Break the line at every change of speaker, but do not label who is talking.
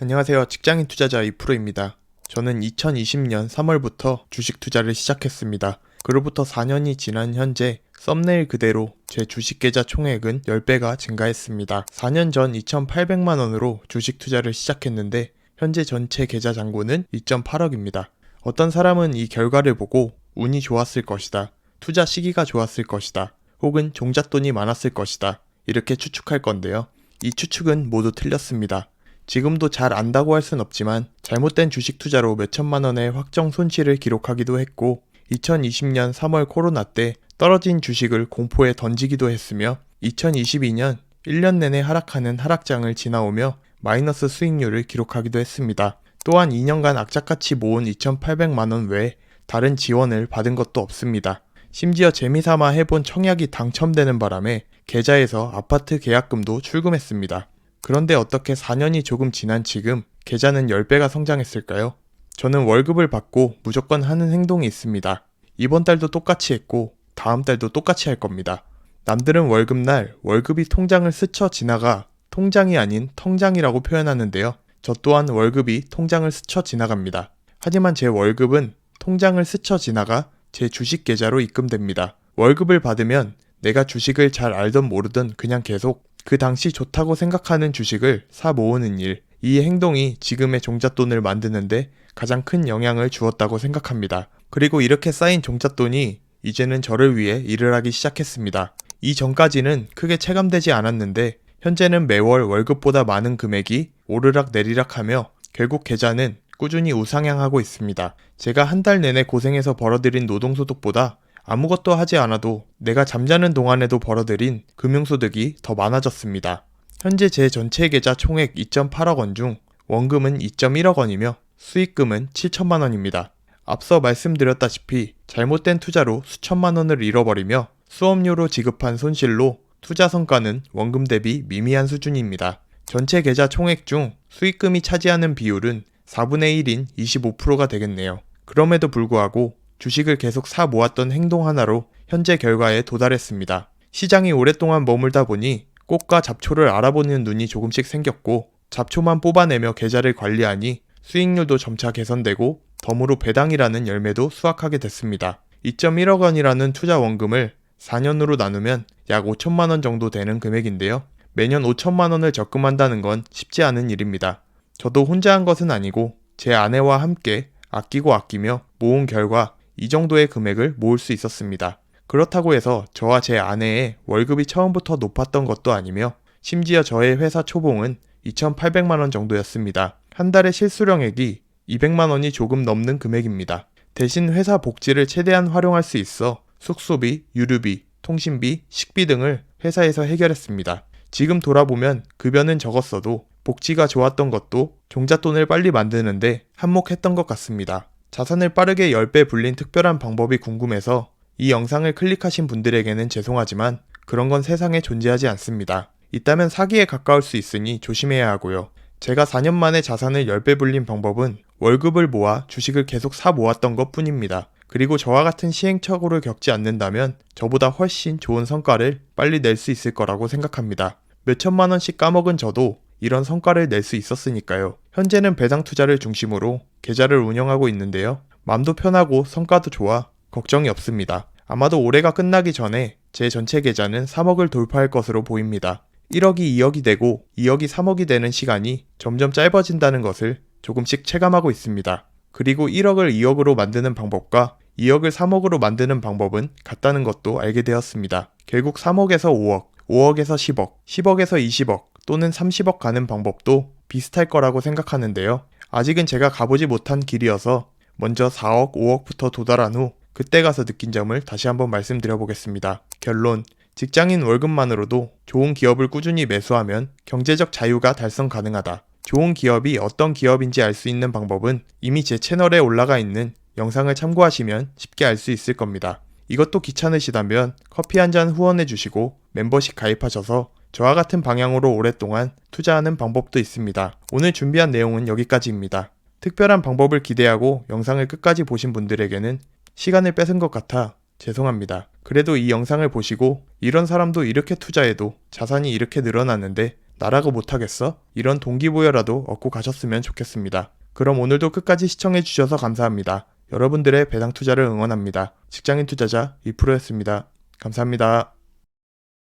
안녕하세요. 직장인 투자자 이프로입니다. 저는 2020년 3월부터 주식 투자를 시작했습니다. 그로부터 4년이 지난 현재 썸네일 그대로 제 주식 계좌 총액은 10배가 증가했습니다. 4년 전 2,800만 원으로 주식 투자를 시작했는데 현재 전체 계좌 잔고는 2.8억입니다. 어떤 사람은 이 결과를 보고 운이 좋았을 것이다, 투자 시기가 좋았을 것이다, 혹은 종잣돈이 많았을 것이다, 이렇게 추측할 건데요. 이 추측은 모두 틀렸습니다. 지금도 잘 안다고 할 순 없지만 잘못된 주식 투자로 몇천만 원의 확정 손실을 기록하기도 했고 2020년 3월 코로나 때 떨어진 주식을 공포에 던지기도 했으며 2022년 1년 내내 하락하는 하락장을 지나오며 마이너스 수익률을 기록하기도 했습니다. 또한 2년간 악착같이 모은 2,800만 원 외에 다른 지원을 받은 것도 없습니다. 심지어 재미삼아 해본 청약이 당첨되는 바람에 계좌에서 아파트 계약금도 출금했습니다. 그런데 어떻게 4년이 조금 지난 지금 계좌는 10배가 성장했을까요? 저는 월급을 받고 무조건 하는 행동이 있습니다. 이번 달도 똑같이 했고 다음 달도 똑같이 할 겁니다. 남들은 월급날 월급이 통장을 스쳐 지나가 통장이 아닌 텅장이라고 표현하는데요. 저 또한 월급이 통장을 스쳐 지나갑니다. 하지만 제 월급은 통장을 스쳐 지나가 제 주식 계좌로 입금됩니다. 월급을 받으면 내가 주식을 잘 알던 모르던 그냥 계속 그 당시 좋다고 생각하는 주식을 사 모으는 일, 이 행동이 지금의 종잣돈을 만드는데 가장 큰 영향을 주었다고 생각합니다. 그리고 이렇게 쌓인 종잣돈이 이제는 저를 위해 일을 하기 시작했습니다. 이전까지는 크게 체감되지 않았는데 현재는 매월 월급보다 많은 금액이 오르락 내리락 하며 결국 계좌는 꾸준히 우상향하고 있습니다. 제가 한 달 내내 고생해서 벌어들인 노동소득보다 아무것도 하지 않아도 내가 잠자는 동안에도 벌어들인 금융소득이 더 많아졌습니다. 현재 제 전체 계좌 총액 2.8억 원 중 원금은 2.1억 원이며 수익금은 7천만 원입니다. 앞서 말씀드렸다시피 잘못된 투자로 수천만 원을 잃어버리며 수업료로 지급한 손실로 투자 성과는 원금 대비 미미한 수준입니다. 전체 계좌 총액 중 수익금이 차지하는 비율은 4분의 1인 25%가 되겠네요. 그럼에도 불구하고 주식을 계속 사 모았던 행동 하나로 현재 결과에 도달했습니다. 시장이 오랫동안 머물다 보니 꽃과 잡초를 알아보는 눈이 조금씩 생겼고 잡초만 뽑아내며 계좌를 관리하니 수익률도 점차 개선되고 덤으로 배당이라는 열매도 수확하게 됐습니다. 2.1억 원이라는 투자 원금을 4년으로 나누면 약 5천만 원 정도 되는 금액인데요. 매년 5천만 원을 적금한다는 건 쉽지 않은 일입니다. 저도 혼자 한 것은 아니고 제 아내와 함께 아끼고 아끼며 모은 결과 이 정도의 금액을 모을 수 있었습니다. 그렇다고 해서 저와 제 아내의 월급이 처음부터 높았던 것도 아니며 심지어 저의 회사 초봉은 2,800만 원 정도였습니다. 한 달의 실수령액이 200만 원이 조금 넘는 금액입니다. 대신 회사 복지를 최대한 활용할 수 있어 숙소비, 유류비, 통신비, 식비 등을 회사에서 해결했습니다. 지금 돌아보면 급여는 적었어도 복지가 좋았던 것도 종잣돈을 빨리 만드는데 한몫했던 것 같습니다. 자산을 빠르게 10배 불린 특별한 방법이 궁금해서 이 영상을 클릭하신 분들에게는 죄송하지만 그런 건 세상에 존재하지 않습니다. 있다면 사기에 가까울 수 있으니 조심해야 하고요. 제가 4년 만에 자산을 10배 불린 방법은 월급을 모아 주식을 계속 사 모았던 것 뿐입니다. 그리고 저와 같은 시행착오를 겪지 않는다면 저보다 훨씬 좋은 성과를 빨리 낼 수 있을 거라고 생각합니다. 몇천만 원씩 까먹은 저도 이런 성과를 낼 수 있었으니까요. 현재는 배당 투자를 중심으로 계좌를 운영하고 있는데요. 맘도 편하고 성과도 좋아 걱정이 없습니다. 아마도 올해가 끝나기 전에 제 전체 계좌는 3억을 돌파할 것으로 보입니다. 1억이 2억이 되고 2억이 3억이 되는 시간이 점점 짧아진다는 것을 조금씩 체감하고 있습니다. 그리고 1억을 2억으로 만드는 방법과 2억을 3억으로 만드는 방법은 같다는 것도 알게 되었습니다. 결국 3억에서 5억, 5억에서 10억, 10억에서 20억 또는 30억 가는 방법도 비슷할 거라고 생각하는데요. 아직은 제가 가보지 못한 길이어서 먼저 4억, 5억부터 도달한 후 그때 가서 느낀 점을 다시 한번 말씀드려보겠습니다. 결론, 직장인 월급만으로도 좋은 기업을 꾸준히 매수하면 경제적 자유가 달성 가능하다. 좋은 기업이 어떤 기업인지 알 수 있는 방법은 이미 제 채널에 올라가 있는 영상을 참고하시면 쉽게 알 수 있을 겁니다. 이것도 귀찮으시다면 커피 한 잔 후원해 주시고 멤버십 가입하셔서 저와 같은 방향으로 오랫동안 투자하는 방법도 있습니다. 오늘 준비한 내용은 여기까지입니다. 특별한 방법을 기대하고 영상을 끝까지 보신 분들에게는 시간을 뺏은 것 같아 죄송합니다. 그래도 이 영상을 보시고 이런 사람도 이렇게 투자해도 자산이 이렇게 늘어나는데 나라고 못하겠어? 이런 동기부여라도 얻고 가셨으면 좋겠습니다. 그럼 오늘도 끝까지 시청해주셔서 감사합니다. 여러분들의 배당 투자를 응원합니다. 직장인 투자자 이프로였습니다. 감사합니다.